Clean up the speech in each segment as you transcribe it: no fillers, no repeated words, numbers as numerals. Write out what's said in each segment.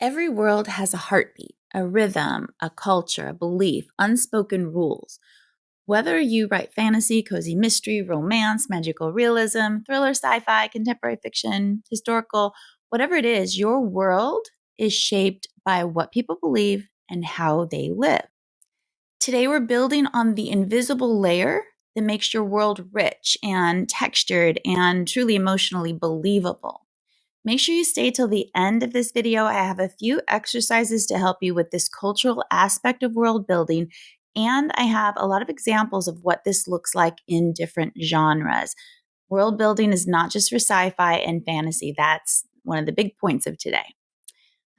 Every world has a heartbeat, a rhythm, a culture, a belief, unspoken rules. Whether you write fantasy, cozy mystery, romance, magical realism, thriller, sci fi, contemporary fiction, historical, whatever it is, your world is shaped by what people believe and how they live. Today, we're building on the invisible layer that makes your world rich and textured and truly emotionally believable. Make sure you stay till the end of this video. I have a few exercises to help you with this cultural aspect of world building, and I have a lot of examples of what this looks like in different genres. World building is not just for sci-fi and fantasy. That's one of the big points of today.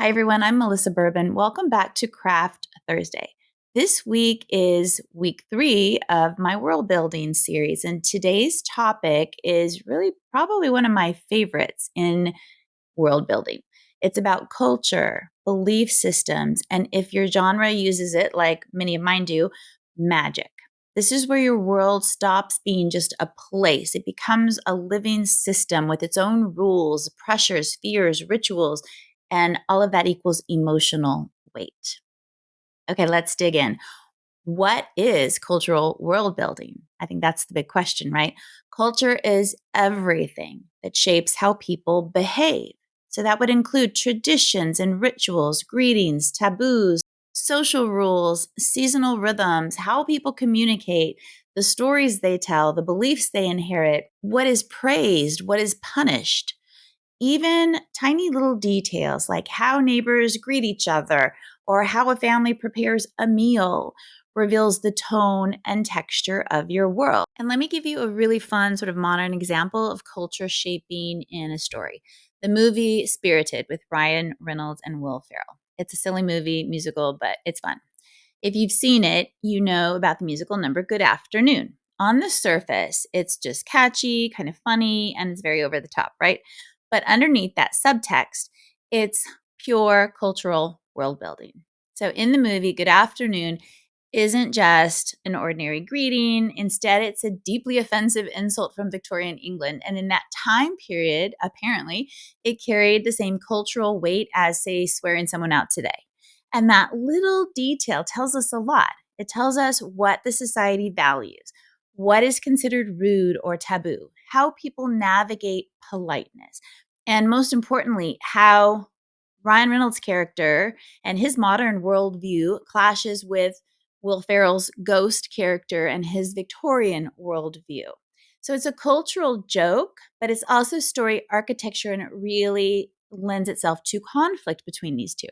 Hi, everyone. I'm Melissa Bourbon. Welcome back to Craft Thursday. This week is week 3 of my world building series, and today's topic is really probably one of my favorites in world building. It's about culture, belief systems, and if your genre uses it, like many of mine do, magic. This is where your world stops being just a place. It becomes a living system with its own rules, pressures, fears, rituals, and all of that equals emotional weight. Okay, let's dig in. What is cultural world building? I think that's the big question, right? Culture is everything that shapes how people behave. So that would include traditions and rituals, greetings, taboos, social rules, seasonal rhythms, how people communicate, the stories they tell, the beliefs they inherit, what is praised, what is punished. Even tiny little details like how neighbors greet each other or how a family prepares a meal reveals the tone and texture of your world. And let me give you a really fun sort of modern example of culture shaping in a story. The movie Spirited with Ryan Reynolds and Will Ferrell. It's a silly movie, musical, but it's fun. If you've seen it, you know about the musical number Good Afternoon. On the surface, it's just catchy, kind of funny, and it's very over the top, right? But underneath that subtext, it's pure cultural world building. So in the movie, Good Afternoon isn't just an ordinary greeting. Instead, it's a deeply offensive insult from Victorian England. And in that time period, apparently, it carried the same cultural weight as, say, swearing someone out today. And that little detail tells us a lot. It tells us what the society values, what is considered rude or taboo, how people navigate politeness, and most importantly, how Ryan Reynolds' character and his modern worldview clashes with Will Ferrell's ghost character and his Victorian worldview. So it's a cultural joke, but it's also story architecture, and it really lends itself to conflict between these two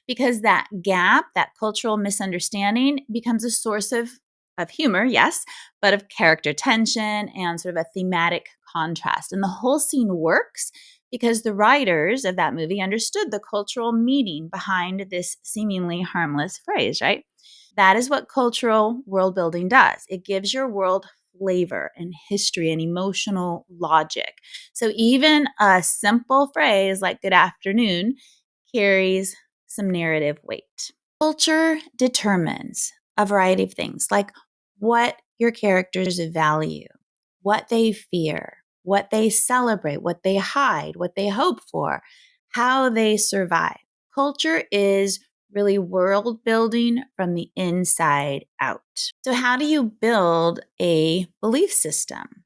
because that gap, that cultural misunderstanding, becomes a source of humor, yes, but of character tension and sort of a thematic contrast. And the whole scene works because the writers of that movie understood the cultural meaning behind this seemingly harmless phrase, right? That is what cultural world building does. It gives your world flavor and history and emotional logic. So even a simple phrase like good afternoon carries some narrative weight. Culture determines a variety of things like what your characters value, what they fear, what they celebrate, what they hide, what they hope for, how they survive. Culture is really world building from the inside out. So, how do you build a belief system?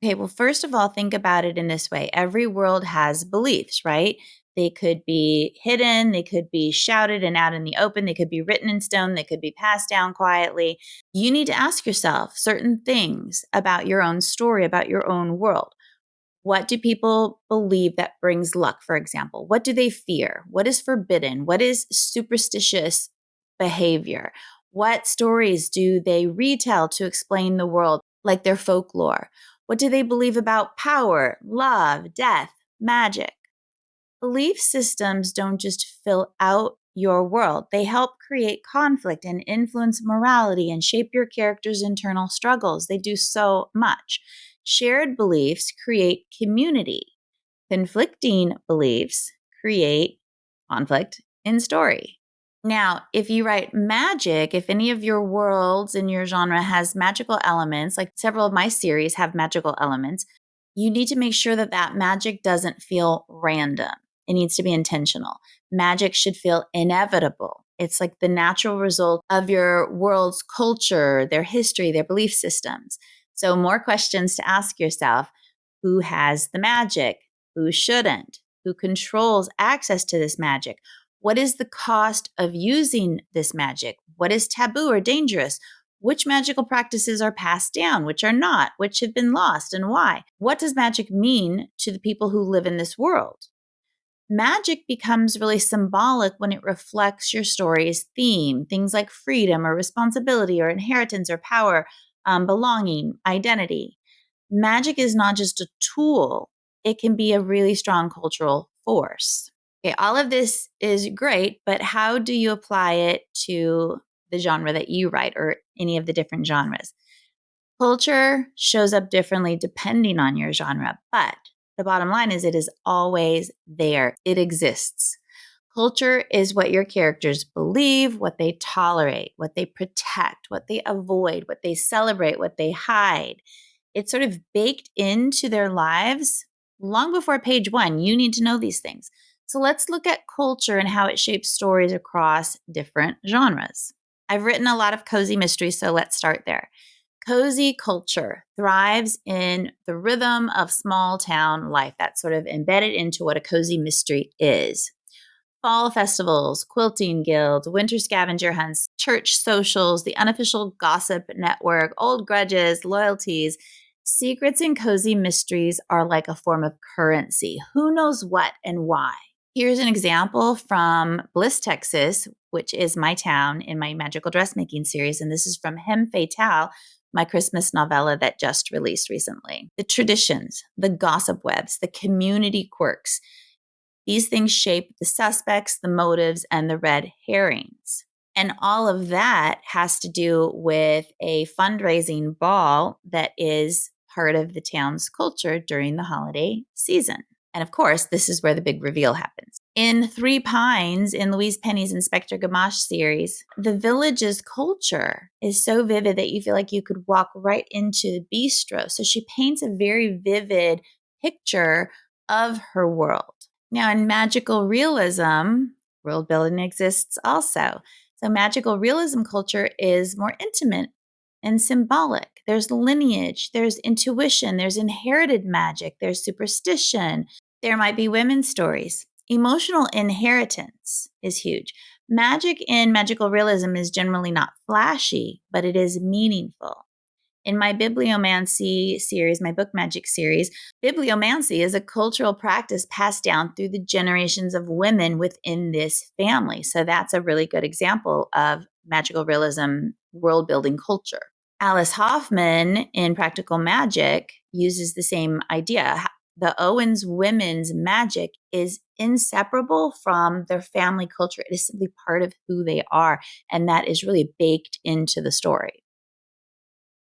Okay, well, first of all, think about it in this way. Every world has beliefs, right? They could be hidden, they could be shouted and out in the open, they could be written in stone, they could be passed down quietly. You need to ask yourself certain things about your own story, about your own world. What do people believe that brings luck, for example? What do they fear? What is forbidden? What is superstitious behavior? What stories do they retell to explain the world, like their folklore? What do they believe about power, love, death, magic? Belief systems don't just fill out your world. They help create conflict and influence morality and shape your character's internal struggles. They do so much. Shared beliefs create community. Conflicting beliefs create conflict in story. Now, if you write magic, if any of your worlds in your genre has magical elements, like several of my series have magical elements, you need to make sure that that magic doesn't feel random. It needs to be intentional. Magic should feel inevitable. It's like the natural result of your world's culture, their history, their belief systems. So more questions to ask yourself. Who has the magic? Who shouldn't? Who controls access to this magic? What is the cost of using this magic? What is taboo or dangerous? Which magical practices are passed down, which are not, which have been lost, and why? What does magic mean to the people who live in this world? Magic becomes really symbolic when it reflects your story's theme, things like freedom or responsibility or inheritance or power, belonging, identity. Magic is not just a tool, it can be a really strong cultural force. Okay, all of this is great, but how do you apply it to the genre that you write or any of the different genres? Culture shows up differently depending on your genre, but the bottom line is it is always there. It exists. Culture is what your characters believe, what they tolerate, what they protect, what they avoid, what they celebrate, what they hide. It's sort of baked into their lives long before page one. You need to know these things. So let's look at culture and how it shapes stories across different genres. I've written a lot of cozy mysteries, so let's start there. Cozy culture thrives in the rhythm of small town life. That's sort of embedded into what a cozy mystery is. Fall festivals, quilting guilds, winter scavenger hunts, church socials, the unofficial gossip network, old grudges, loyalties. Secrets and cozy mysteries are like a form of currency. Who knows what and why? Here's an example from Bliss, Texas, which is my town in my magical dressmaking series. And this is from Hem Fatale, my Christmas novella that just released recently. The traditions, the gossip webs, the community quirks. These things shape the suspects, the motives, and the red herrings. And all of that has to do with a fundraising ball that is part of the town's culture during the holiday season. And of course, this is where the big reveal happens. In Three Pines, in Louise Penny's Inspector Gamache series, the village's culture is so vivid that you feel like you could walk right into the bistro. So she paints a very vivid picture of her world. Now, in magical realism, world building exists also. So magical realism culture is more intimate and symbolic. There's lineage, there's intuition, there's inherited magic, there's superstition. There might be women's stories. Emotional inheritance is huge. Magic in magical realism is generally not flashy, but it is meaningful. In my bibliomancy series, my book magic series, bibliomancy is a cultural practice passed down through the generations of women within this family. So that's a really good example of magical realism world building culture. Alice Hoffman in Practical Magic uses the same idea. The Owens women's magic is inseparable from their family culture. It is simply part of who they are, and that is really baked into the story.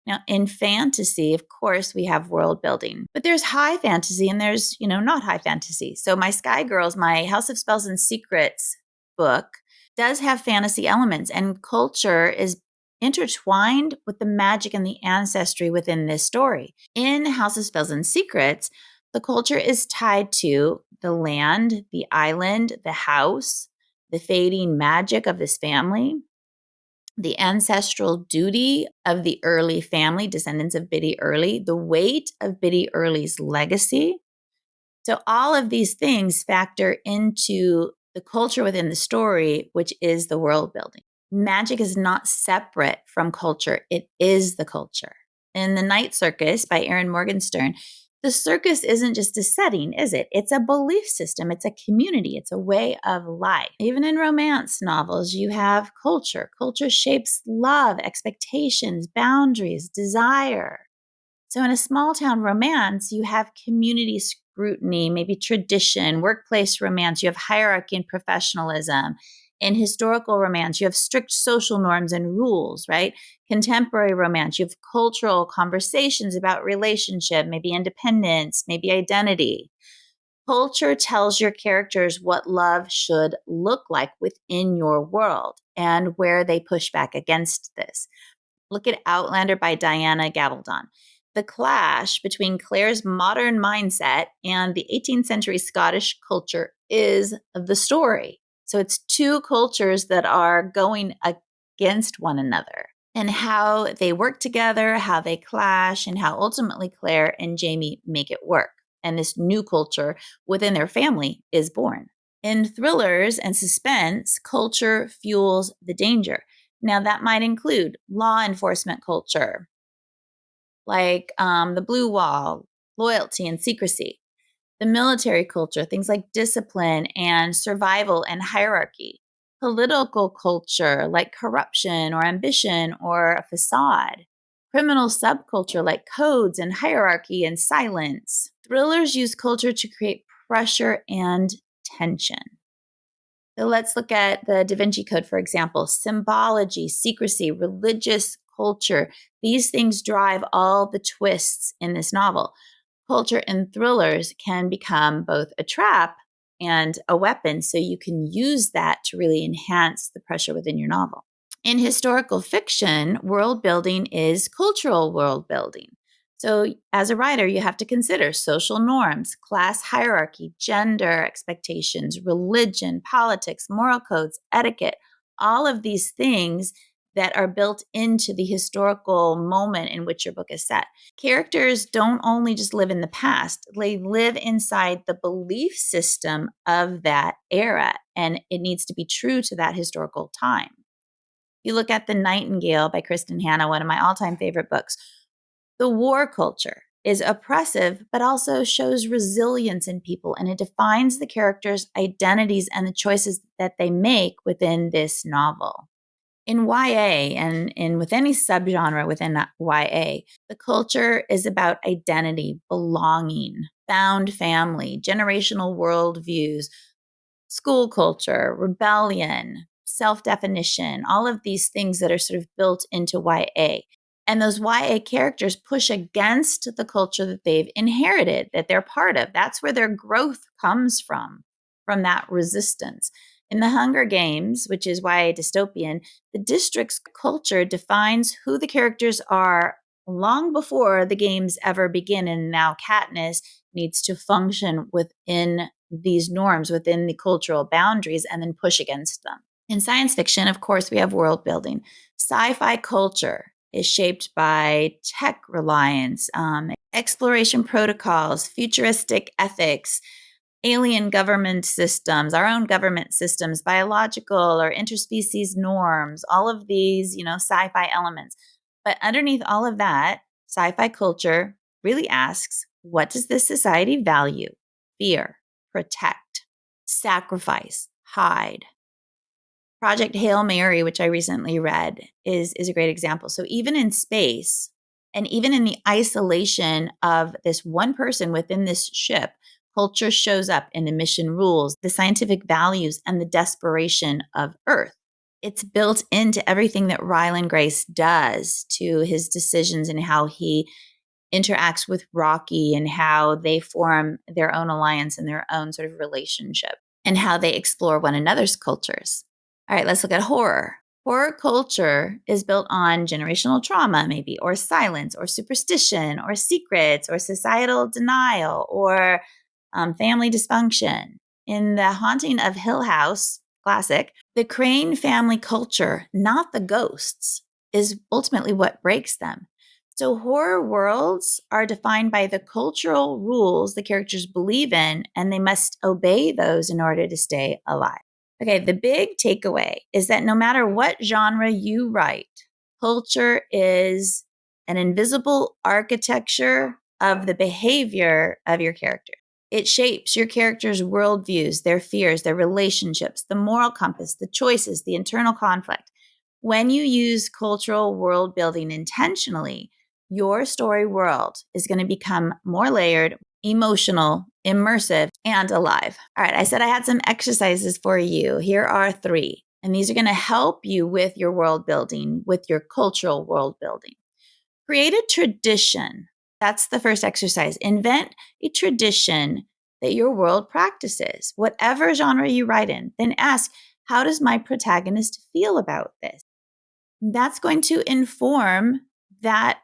Now, in fantasy, of course, we have world building, but there's high fantasy and there's, not high fantasy. So my Sky Girls, my House of Spells and Secrets book does have fantasy elements, and culture is intertwined with the magic and the ancestry within this story. In House of Spells and Secrets, the culture is tied to the land, the island, the house, the fading magic of this family, the ancestral duty of the Early family, descendants of Biddy Early, the weight of Biddy Early's legacy. So all of these things factor into the culture within the story, which is the world building. Magic is not separate from culture. It is the culture. In The Night Circus by Erin Morgenstern, the circus isn't just a setting, is it? It's a belief system. It's a community. It's a way of life. Even in romance novels, you have culture. Culture shapes love, expectations, boundaries, desire. So in a small town romance, you have community scrutiny, maybe tradition, workplace romance. You have hierarchy and professionalism. In historical romance, you have strict social norms and rules, right? Contemporary romance, you have cultural conversations about relationship, maybe independence, maybe identity. Culture tells your characters what love should look like within your world and where they push back against this. Look at Outlander by Diana Gabaldon. The clash between Claire's modern mindset and the 18th century Scottish culture is the story. So it's two cultures that are going against one another, and how they work together, how they clash, and how ultimately Claire and Jamie make it work. And this new culture within their family is born. In thrillers and suspense, culture fuels the danger. Now, that might include law enforcement culture, like the blue wall, loyalty and secrecy. The military culture, things like discipline and survival and hierarchy. Political culture, like corruption or ambition or a facade. Criminal subculture, like codes and hierarchy and silence. Thrillers use culture to create pressure and tension. So let's look at the Da Vinci Code, for example. Symbology, secrecy, religious culture. These things drive all the twists in this novel. Culture in thrillers can become both a trap and a weapon, so you can use that to really enhance the pressure within your novel. In historical fiction, world building is cultural world building. So, as a writer, you have to consider social norms, class hierarchy, gender expectations, religion, politics, moral codes, etiquette, all of these things that are built into the historical moment in which your book is set. Characters don't only just live in the past, they live inside the belief system of that era, and it needs to be true to that historical time. You look at The Nightingale by Kristen Hanna, one of my all-time favorite books. The war culture is oppressive, but also shows resilience in people, and it defines the characters' identities and the choices that they make within this novel. In YA and with any subgenre within YA, the culture is about identity, belonging, found family, generational worldviews, school culture, rebellion, self-definition, all of these things that are sort of built into YA. And those YA characters push against the culture that they've inherited, that they're part of. That's where their growth comes from that resistance. In The Hunger Games, which is YA dystopian, the district's culture defines who the characters are long before the games ever begin. And now Katniss needs to function within these norms, within the cultural boundaries, and then push against them. In science fiction, of course, we have world building. Sci-fi culture is shaped by tech reliance, exploration protocols, futuristic ethics, alien government systems, our own government systems, biological or interspecies norms, all of these, sci-fi elements. But underneath all of that, sci-fi culture really asks, what does this society value? Fear, protect, sacrifice, hide. Project Hail Mary, which I recently read, is a great example. So even in space, and even in the isolation of this one person within this ship, culture shows up in the mission rules, the scientific values, and the desperation of Earth. It's built into everything that Ryland Grace does, to his decisions and how he interacts with Rocky and how they form their own alliance and their own sort of relationship, and how they explore one another's cultures. All right, let's look at horror. Horror culture is built on generational trauma, maybe, or silence, or superstition, or secrets, or societal denial, or family dysfunction. In The Haunting of Hill House, classic, the Crane family culture, not the ghosts, is ultimately what breaks them. So horror worlds are defined by the cultural rules the characters believe in, and they must obey those in order to stay alive. Okay, the big takeaway is that no matter what genre you write, culture is an invisible architecture of the behavior of your character. It shapes your characters' worldviews, their fears, their relationships, the moral compass, the choices, the internal conflict. When you use cultural world building intentionally, your story world is going to become more layered, emotional, immersive, and alive. All right, I said I had some exercises for you. Here are 3, and these are going to help you with your world building, with your cultural world building. Create a tradition. That's the first exercise. Invent a tradition that your world practices, whatever genre you write in. Then ask, how does my protagonist feel about this? That's going to inform that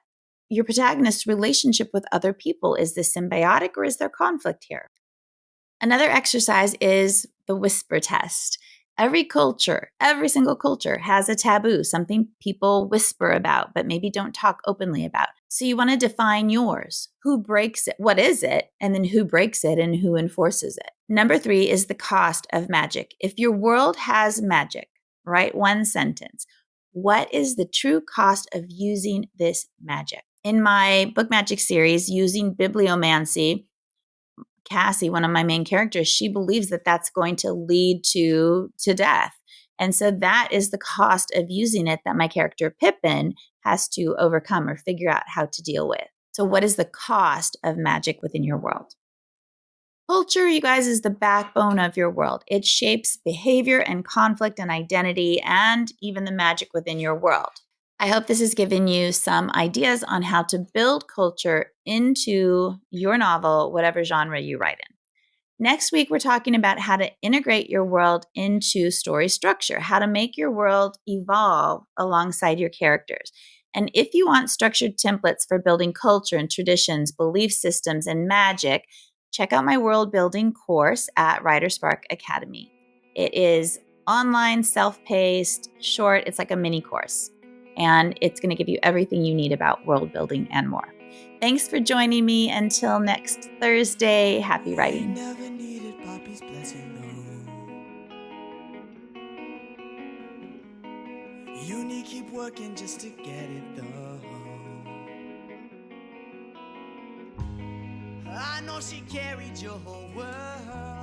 your protagonist's relationship with other people. Is this symbiotic or is there conflict here? Another exercise is the whisper test. Every culture, every single culture has a taboo, something people whisper about, but maybe don't talk openly about. So you want to define yours. Who breaks it? What is it? And then who breaks it and who enforces it? Number 3 is the cost of magic. If your world has magic, write one sentence. What is the true cost of using this magic? In my book magic series, using bibliomancy, Cassie, one of my main characters, she believes that that's going to lead to death. And so that is the cost of using it that my character Pippin has to overcome or figure out how to deal with. So what is the cost of magic within your world? Culture, you guys, is the backbone of your world. It shapes behavior and conflict and identity and even the magic within your world. I hope this has given you some ideas on how to build culture into your novel, whatever genre you write in. Next week, we're talking about how to integrate your world into story structure, how to make your world evolve alongside your characters. And if you want structured templates for building culture and traditions, belief systems, and magic, check out my world building course at Writer Spark Academy. It is online, self-paced, short. It's like a mini course. And it's going to give you everything you need about world building and more. Thanks for joining me. Until next Thursday, happy writing. Never needed Poppy's blessing, no. You need keep working just to get it, though. I know she carried your whole world.